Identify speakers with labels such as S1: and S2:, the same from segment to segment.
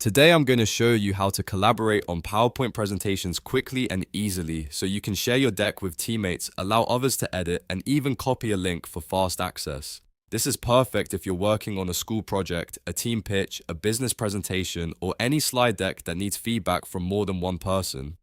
S1: Today I'm going to show you how to collaborate on PowerPoint presentations quickly and easily so you can share your deck with teammates, allow others to edit, and even copy a link for fast access. This is perfect if you're working on a school project, a team pitch, a business presentation, or any slide deck that needs feedback from more than one person.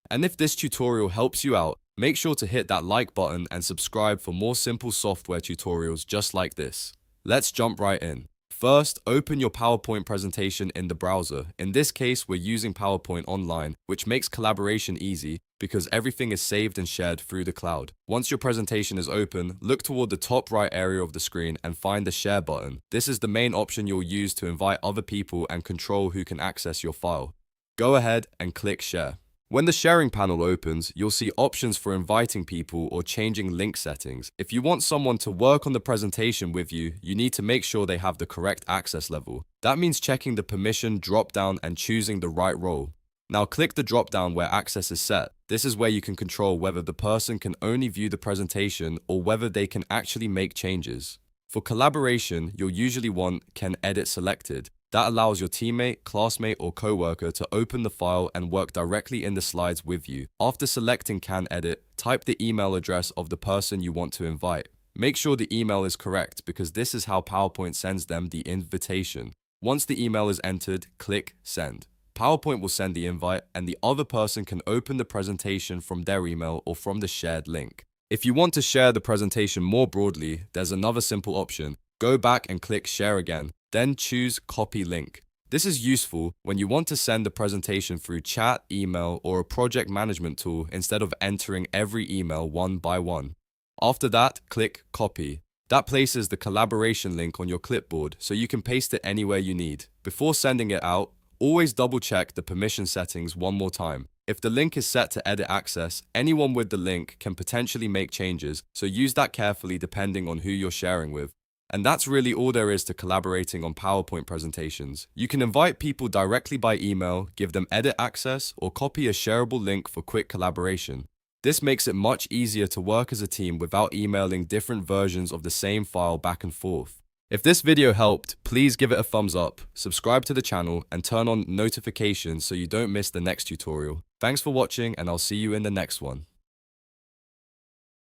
S1: And if this tutorial helps you out, make sure to hit that like button and subscribe for more simple software tutorials just like this. Let's jump right in. First, open your PowerPoint presentation in the browser. In this case, we're using PowerPoint Online, which makes collaboration easy because everything is saved and shared through the cloud. Once your presentation is open, look toward the top right area of the screen and find the Share button. This is the main option you'll use to invite other people and control who can access your file. Go ahead and click Share. When the sharing panel opens, you'll see options for inviting people or changing link settings. If you want someone to work on the presentation with you, you need to make sure they have the correct access level. That means checking the permission drop-down and choosing the right role. Now click the drop-down where access is set. This is where you can control whether the person can only view the presentation or whether they can actually make changes. For collaboration, you'll usually want Can Edit selected. That allows your teammate, classmate, or coworker to open the file and work directly in the slides with you. After selecting Can Edit, type the email address of the person you want to invite. Make sure the email is correct because this is how PowerPoint sends them the invitation. Once the email is entered, click Send. PowerPoint will send the invite and the other person can open the presentation from their email or from the shared link. If you want to share the presentation more broadly, there's another simple option. Go back and click Share again. Then choose Copy Link. This is useful when you want to send the presentation through chat, email, or a project management tool instead of entering every email one by one. After that, click Copy. That places the collaboration link on your clipboard so you can paste it anywhere you need. Before sending it out, always double-check the permission settings one more time. If the link is set to edit access, anyone with the link can potentially make changes, so use that carefully depending on who you're sharing with. And that's really all there is to collaborating on PowerPoint presentations. You can invite people directly by email, give them edit access, or copy a shareable link for quick collaboration. This makes it much easier to work as a team without emailing different versions of the same file back and forth. If this video helped, please give it a thumbs up, subscribe to the channel, and turn on notifications so you don't miss the next tutorial. Thanks for watching, and I'll see you in the next one.